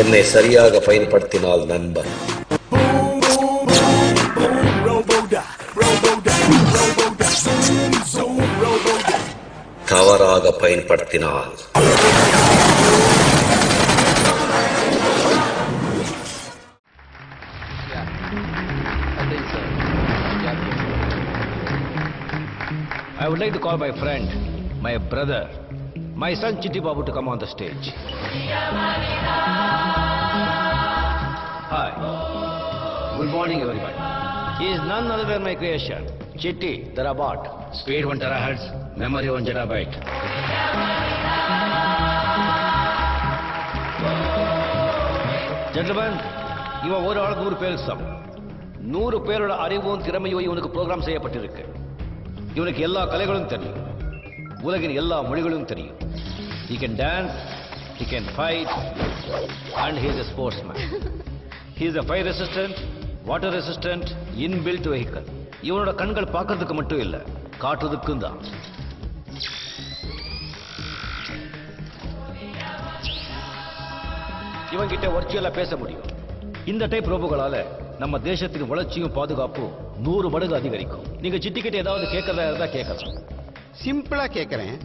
என்னை சரியாக பயன்படுத்தினால் நண்பன், தவறாக பயன்படுத்தினால் I would like to call my friend, my brother, my son Chitti Babu to come on the stage. Hi. Good morning, everybody. He is none other than my creation, Chitti, the robot. Speed 1 terahertz, memory 1 gigabyte. Gentlemen, இவன் ஒரு ஆள் 100 பேருக்கு சமம். 100 பேரோட அறிவும் திறமையும் இவனுக்கு program செய்யப்பட்டிருக்கு. இவனுக்கு எல்லா கலைகளும் தெரியும், உலகின் எல்லா மொழிகளும் தெரியும். He can dance, he can fight, and he is a sportsman. He is a fire resistant, water resistant, inbuilt vehicle. இவனோட கண்கள் பார்க்கிறதுக்கு மட்டும் இல்ல, காட்டுறதுக்கும் தான். இவன் கிட்ட வர்ச்சுவலா பேச முடியும். இந்த டைப் ரோபோகளால நம்ம தேசத்தின் வளர்ச்சியும் பாதுகாப்பும் 100 மடங்கு அதிகரிக்கும். நீங்க சிட்டி கிட்ட ஏதாவது கேட்கறதா இருந்தா கேட்கலாம். சிம்பிளா கேட்கிறேன்.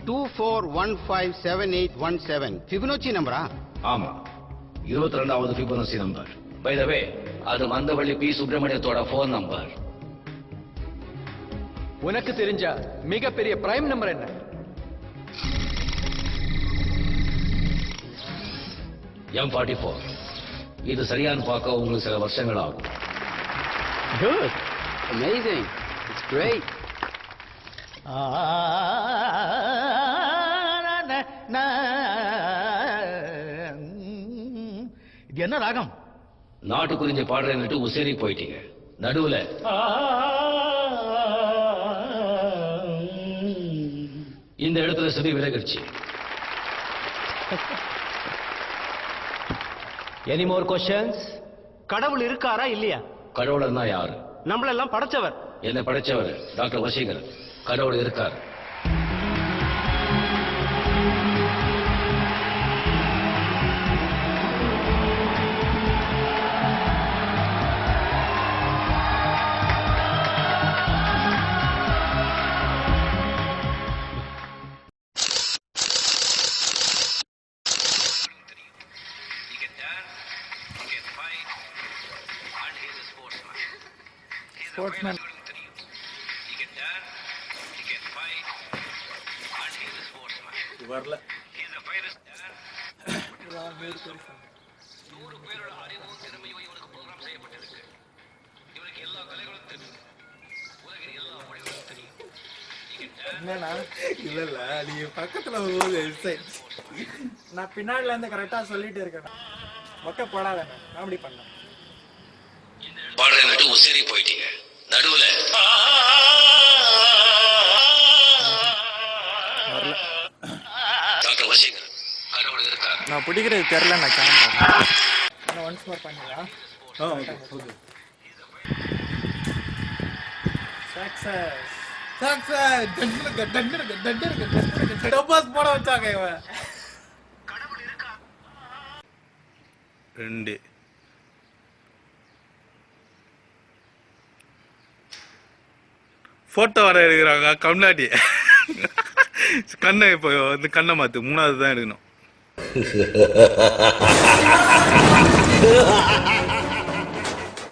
24157817 ஃபிபனோச்சி நம்பரா? ஆமா, 22வது ஃபிபனோச்சி நம்பர். பை தி வே, அது மந்தவள்ளி பி சுப்பிரமணியத்தோட போன் நம்பர். உனக்கு தெரிஞ்ச மிகப்பெரிய பிரைம் நம்பர் என்ன? M44. இது சரியானு பார்க்க உங்களுக்கு சில வருஷங்கள் ஆகும். Good. Amazing. It's great. இது என்ன ராகம்? நாட்டு குறிஞ்சி பாடுறேன்னுட்டு உசேரி போயிட்டீங்க. நடுவுல இந்த இடத்துல சரி விலகிடுச்சு. Any more questions? கடவுள் இருக்காரா இல்லையா? கடவுள்னா யாரு? நம்மளெல்லாம் படைச்சவர். என்ன படைச்சவர்? டாக்டர் வசீகரன். கடவுள் இருக்கார். Sportsman. He can dance, he can fight, and he is a sportsman. வரல. He is a virus dance. 100 பேரோட அறிவும் திறமையும் இவனுக்கு ப்ரோக்ராம் செய்யப்பட்டிருக்கு. இவனுக்கு எல்லா கலைகளும் தெரியும், உலகின் எல்லா மொழிகளும் தெரியும். என்னன்னா இல்ல நீங்க பக்கத்துல வரும்போது நான் பின்னாடில இருந்து கரெக்டா சொல்லிட்டு இருக்கேன். மொக்க போடாத, காமெடி பண்ண பாடுறேன்னுட்டு உசேரி போயிட்டீங்க. நடுவுல டாக்டர் வசீகரன். கடவுள் இருக்கார். நான் பிடிக்கிறது தெரியல. நான் கேமரா ஒன்ஸ் மோர் பண்ணியா? Success success. டப்பாஸ் போட வச்சாங்க இவன். கடவுள் இருக்கார். 2 போட்டோ வர எடுக்கிறாங்க. கம்னாடி கண்ணை இப்போ வந்து கண்ணை மாத்து 3வது தான் எடுக்கணும்.